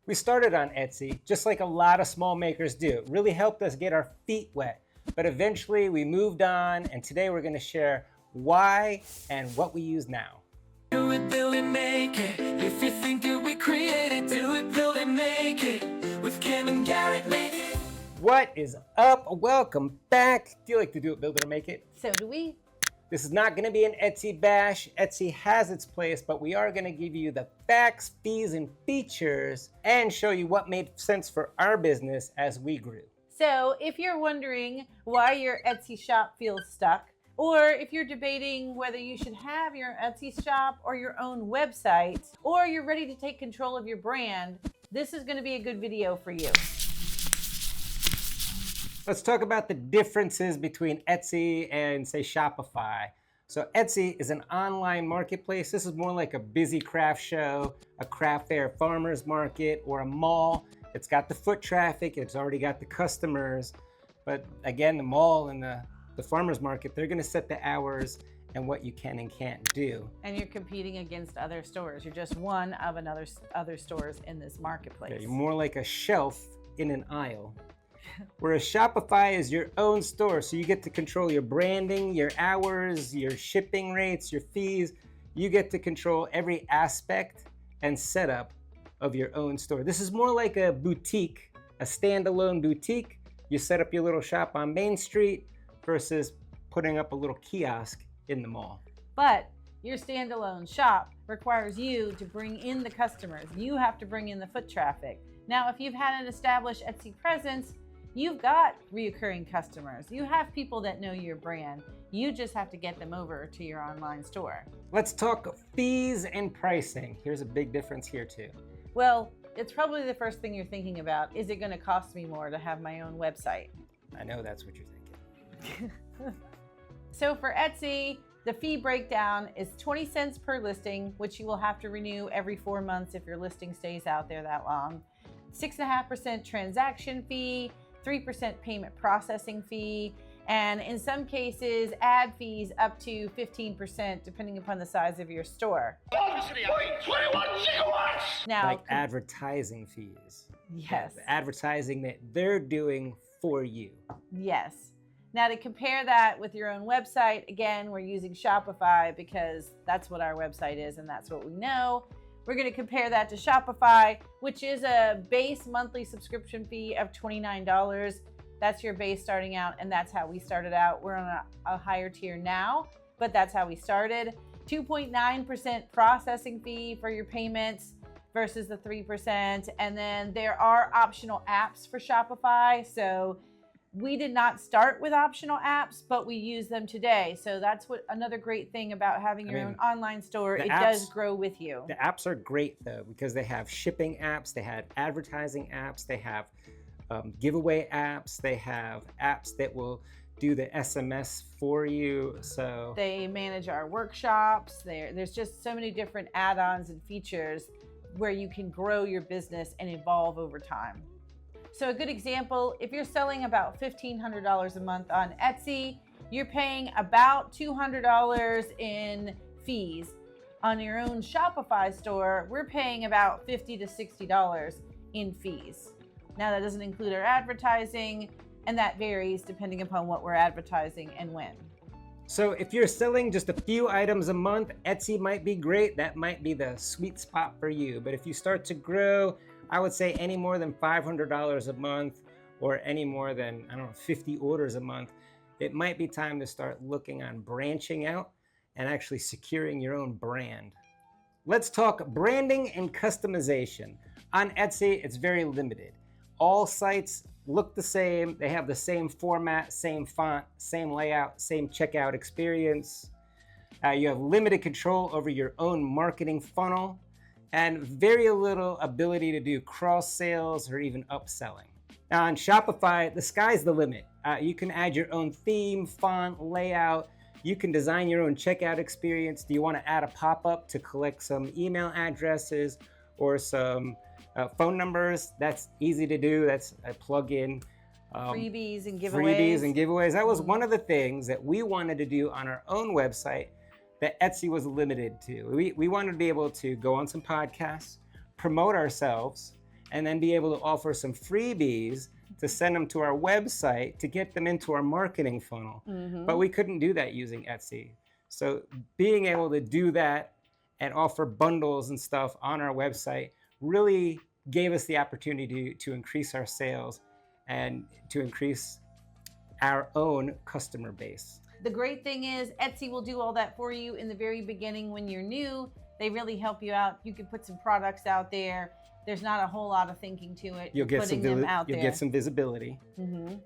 We started on Etsy, just like a lot of small makers do. It really helped us get our feet wet. But eventually we moved on, and today we're going to share why and what we use now. Do it, build it, make it. If you think that we created, do it, build it, make it. With Kim and Garrett, make it. What is up? Welcome back. Do you like to do it, build it, or make it? So do we. This is not going to be an Etsy bash. Etsy has its place, but we are going to give you the facts, fees, and features and show you what made sense for our business as we grew. So if you're wondering why your Etsy shop feels stuck, or if you're debating whether you should have your Etsy shop or your own website, or you're ready to take control of your brand, this is going to be a good video for you. Let's talk about the differences between Etsy and, say, Shopify. So Etsy is an online marketplace. This is more like a busy craft show, a craft fair, farmer's market, or a mall. It's got the foot traffic, it's already got the customers. But again, the mall and the farmer's market, they're gonna set the hours and what you can and can't do. And you're competing against other stores. You're just one of other stores in this marketplace. Yeah, you're more like a shelf in an aisle. Whereas Shopify is your own store, so you get to control your branding, your hours, your shipping rates, your fees. You get to control every aspect and setup of your own store. This is more like a boutique, a standalone boutique. You set up your little shop on Main Street versus putting up a little kiosk in the mall. But your standalone shop requires you to bring in the customers. You have to bring in the foot traffic. Now, if you've had an established Etsy presence, you've got reoccurring customers. You have people that know your brand. You just have to get them over to your online store. Let's talk fees and pricing. Here's a big difference here too. Well, it's probably the first thing you're thinking about. Is it going to cost me more to have my own website? I know that's what you're thinking. So for Etsy, the fee breakdown is 20 cents per listing, which you will have to renew every 4 months if your listing stays out there that long. 6.5% transaction fee, 3% payment processing fee, and in some cases, ad fees up to 15% depending upon the size of your store. 21 gigawatts! Now, Like advertising fees. yes, The advertising that they're doing for you. yes. Now to compare that with your own website, again, we're using Shopify because that's what our website is and that's what we know. We're going to compare that to Shopify, which is a base monthly subscription fee of $29. That's your base starting out, and that's how we started out. We're on a higher tier now, but that's how we started. 2.9% processing fee for your payments versus the 3%. And then there are optional apps for Shopify. So we did not start with optional apps, but we use them today. So that's what another great thing about having your own online store. It does grow with you. The apps are great though, because they have shipping apps, they have advertising apps, they have giveaway apps, they have apps that will do the SMS for you. So they manage our workshops. There's just so many different add-ons and features where you can grow your business and evolve over time. So a good example, if you're selling about $1,500 a month on Etsy, you're paying about $200 in fees. On your own Shopify store, we're paying about $50 to $60 in fees. Now that doesn't include our advertising, and that varies depending upon what we're advertising and when. So if you're selling just a few items a month, Etsy might be great. That might be the sweet spot for you. But if you start to grow, I would say any more than $500 a month or any more than, 50 orders a month, it might be time to start looking on branching out and actually securing your own brand. Let's talk branding and customization. On Etsy, it's very limited. All sites look the same. They have the same format, same font, same layout, same checkout experience. You have limited control over your own marketing funnel, and very little ability to do cross sales or even upselling. Now on Shopify, the sky's the limit. You can add your own theme, font, layout. You can design your own checkout experience. Do you want to add a pop-up to collect some email addresses or some phone numbers? That's easy to do. That's a plug-in. Freebies and giveaways. Freebies and giveaways. That was one of the things that we wanted to do on our own website that Etsy was limited to. We wanted to be able to go on some podcasts, promote ourselves, and then be able to offer some freebies to send them to our website to get them into our marketing funnel. But we couldn't do that using Etsy. So being able to do that and offer bundles and stuff on our website really gave us the opportunity to increase our sales and to increase our own customer base. The great thing is Etsy will do all that for you in the very beginning when you're new. They really help you out. You can put some products out there. There's not a whole lot of thinking to it. You'll get putting them out there. You'll get some visibility,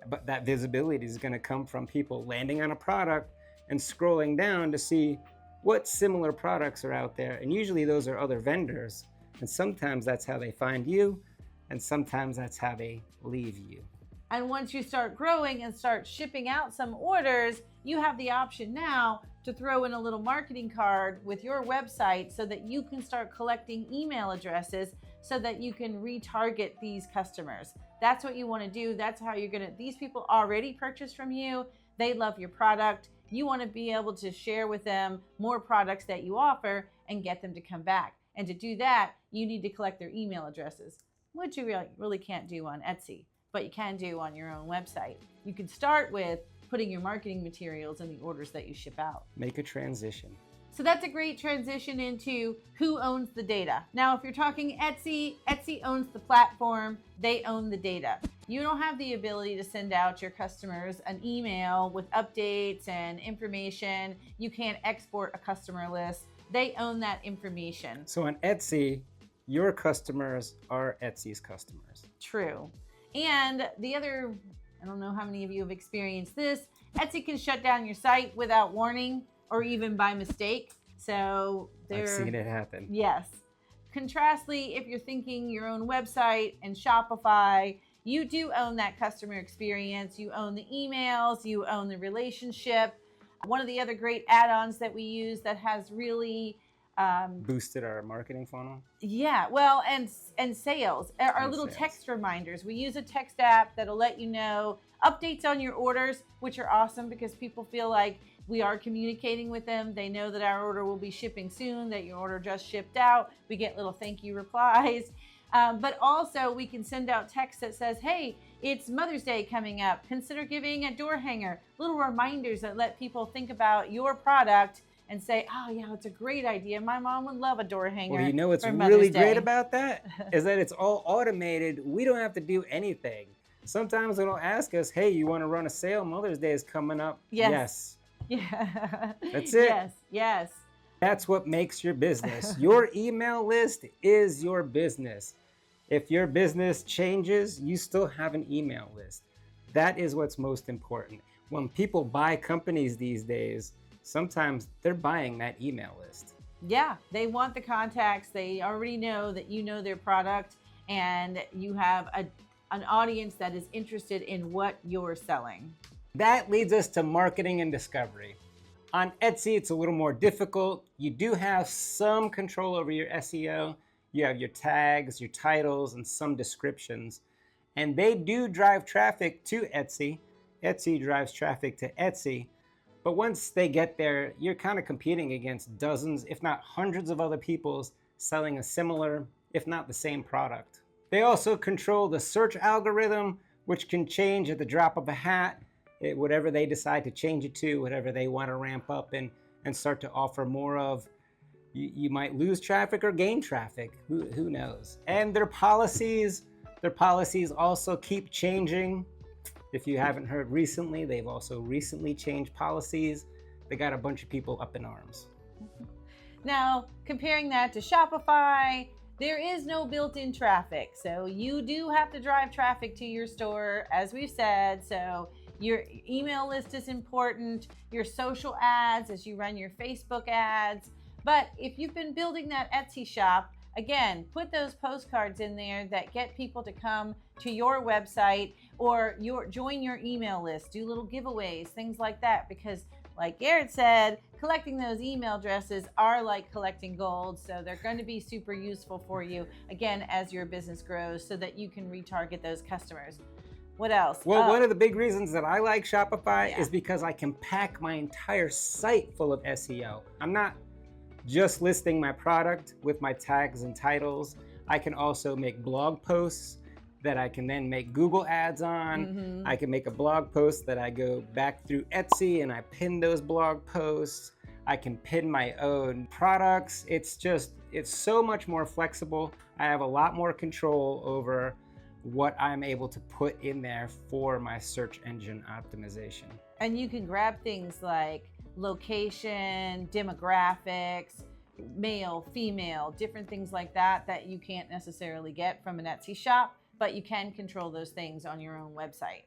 but that visibility is going to come from people landing on a product and scrolling down to see what similar products are out there. And usually those are other vendors. And sometimes that's how they find you, and sometimes that's how they leave you. And once you start growing and start shipping out some orders, you have the option now to throw in a little marketing card with your website so that you can start collecting email addresses so that you can retarget these customers. That's what you want to do. That's how you're going to, these people already purchased from you. They love your product. You want to be able to share with them more products that you offer and get them to come back. And to do that, you need to collect their email addresses, which you really can't do on Etsy, but you can do on your own website. You can start with putting your marketing materials in the orders that you ship out. Make a transition. So that's a great transition into who owns the data. Now, if you're talking Etsy, Etsy owns the platform, they own the data. You don't have the ability to send out your customers an email with updates and information. You can't export a customer list. They own that information. So on Etsy, your customers are Etsy's customers. True. And the other, I don't know how many of you have experienced this, Etsy can shut down your site without warning or even by mistake. So I've seen it happen. Yes. Contrastly, if you're thinking your own website and Shopify, you do own that customer experience. You own the emails, you own the relationship. One of the other great add-ons that we use that has really boosted our marketing funnel. Yeah, well, and sales. Our And little sales. text reminders. We use a text app that'll let you know updates on your orders, which are awesome because people feel like we are communicating with them. They know that our order will be shipping soon, that your order just shipped out. We get little thank you replies. But also we can send out text that says, hey, it's Mother's Day coming up. Consider giving a door hanger. Little reminders that let people think about your product and say, oh yeah, it's a great idea. My mom would love a door hanger. Well, you know what's for really Mother's Day. great about that is that it's all automated. We don't have to do anything. Sometimes they'll ask us, hey, you want to run a sale? Mother's Day is coming up. Yes. Yeah. That's it. Yes, yes. That's what makes your business. Your email list is your business. If your business changes, you still have an email list. That is what's most important. When people buy companies these days, sometimes they're buying that email list. Yeah, they want the contacts. They already know that you know their product and you have an audience that is interested in what you're selling. That leads us to marketing and discovery. On Etsy, it's a little more difficult. You do have some control over your SEO. You have your tags, your titles, and some descriptions. And they do drive traffic to Etsy. Etsy drives traffic to Etsy. But once they get there, you're kind of competing against dozens, if not hundreds of other people selling a similar, if not the same product. They also control the search algorithm, which can change at the drop of a hat, whatever they decide to change it to, whatever they want to ramp up and start to offer more of. You might lose traffic or gain traffic, who knows? And their policies also keep changing. If you haven't heard recently, they've also recently changed policies. They got a bunch of people up in arms. Now, comparing that to Shopify, there is no built-in traffic. So you do have to drive traffic to your store, as we've said. So your email list is important, your social ads as you run your Facebook ads. But if you've been building that Etsy shop, again, put those postcards in there that get people to come to your website or join your email list, do little giveaways, things like that. Because like Garrett said, collecting those email addresses are like collecting gold. So they're going to be super useful for you, again, as your business grows so that you can retarget those customers. What else? Well, one of the big reasons that I like Shopify is because I can pack my entire site full of SEO. I'm not just listing my product with my tags and titles. I can also make blog posts that I can then make Google ads on. I can make a blog post that I go back through Etsy and I pin those blog posts. I can pin my own products. It's so much more flexible. I have a lot more control over what I'm able to put in there for my search engine optimization. And you can grab things like location, demographics, male, female, different things like that that you can't necessarily get from an Etsy shop, but you can control those things on your own website.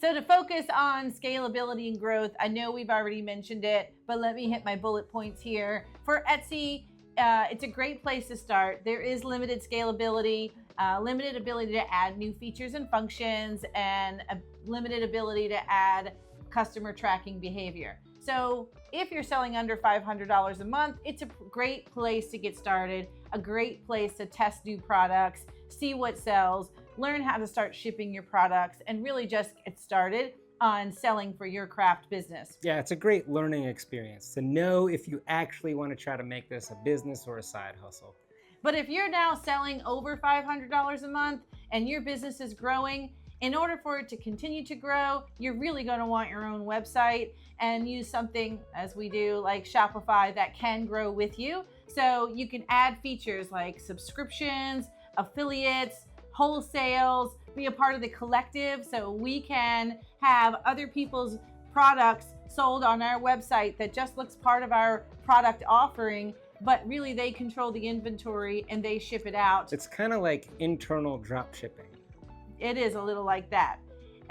So to focus on scalability and growth, I know we've already mentioned it, but let me hit my bullet points here. For Etsy, it's a great place to start. There is limited scalability, limited ability to add new features and functions, and a limited ability to add customer tracking behavior. So if you're selling under $500 a month, it's a great place to get started, a great place to test new products, see what sells, learn how to start shipping your products, and really just get started on selling for your craft business. Yeah, it's a great learning experience to know if you actually want to try to make this a business or a side hustle. But if you're now selling over $500 a month and your business is growing, in order for it to continue to grow, you're really going to want your own website and use something, as we do, like Shopify that can grow with you. So you can add features like subscriptions, affiliates, wholesales, be a part of the collective so we can have other people's products sold on our website that just looks part of our product offering, but really they control the inventory and they ship it out. It's kind of like internal drop shipping. It is a little like that.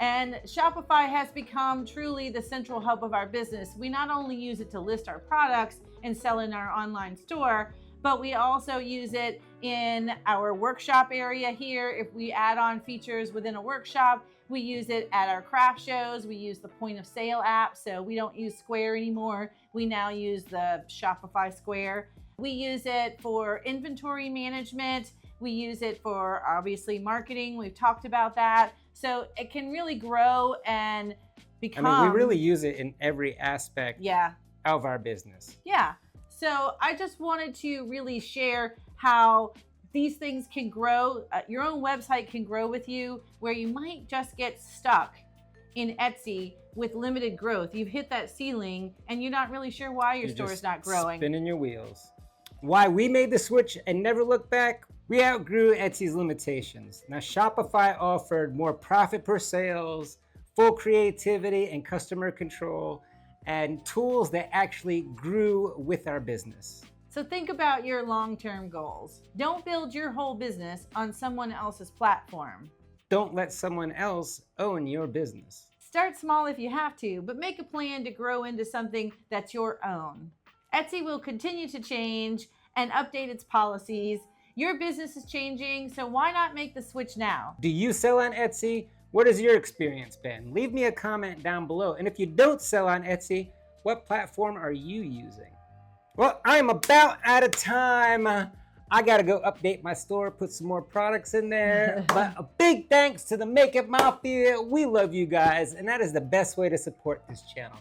And Shopify has become truly the central hub of our business. We not only use it to list our products and sell in our online store, but we also use it in our workshop area here. If we add on features within a workshop, we use it at our craft shows. We use the point of sale app. So we don't use Square anymore. We now use the Shopify Square. We use it for inventory management. We use it for obviously marketing. We've talked about that. So it can really grow and become. I mean, we really use it in every aspect of our business. Yeah. So I just wanted to really share how these things can grow. Your own website can grow with you, where you might just get stuck in Etsy with limited growth. You've hit that ceiling and you're not really sure why your store is not growing. Spinning your wheels. Why we made the switch and never looked back? We outgrew Etsy's limitations. Now Shopify offered more profit per sales, full creativity and customer control, and tools that actually grew with our business. So think about your long-term goals. Don't build your whole business on someone else's platform. Don't let someone else own your business. Start small if you have to, but make a plan to grow into something that's your own. Etsy will continue to change and update its policies. Your business is changing, so why not make the switch now? Do you sell on Etsy? What has your experience been? Leave me a comment down below. And if you don't sell on Etsy, what platform are you using? Well, I'm about out of time. I gotta go update my store, put some more products in there. But a big thanks to the Makeup Mafia. We love you guys, and that is the best way to support this channel.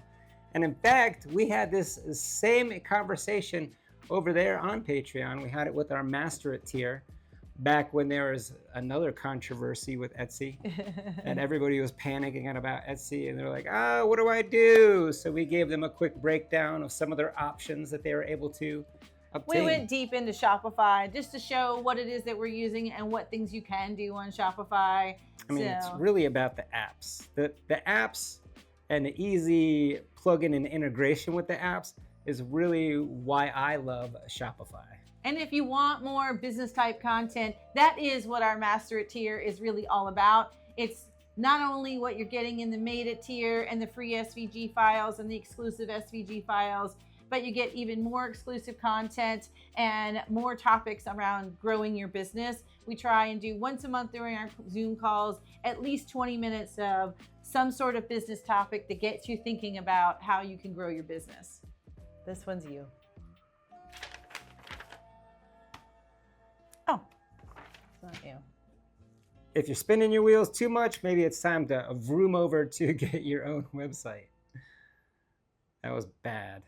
And in fact, we had this same conversation over there on Patreon. We had it with our Master It tier back when there was another controversy with Etsy and everybody was panicking about Etsy and they're like, what do I do? So we gave them a quick breakdown of some of their options that they were able to obtain. We went deep into Shopify just to show what it is that we're using and what things you can do on Shopify. I mean, it's really about the apps. The apps and the easy plugin and integration with the apps is really why I love Shopify. And if you want more business type content, that is what our Master It tier is really all about. It's not only what you're getting in the Made It tier and the free SVG files and the exclusive SVG files, but you get even more exclusive content and more topics around growing your business. We try and do once a month during our Zoom calls, at least 20 minutes of some sort of business topic that gets you thinking about how you can grow your business. This one's you. Oh, it's not you. If you're spinning your wheels too much, maybe it's time to vroom over to get your own website. That was bad.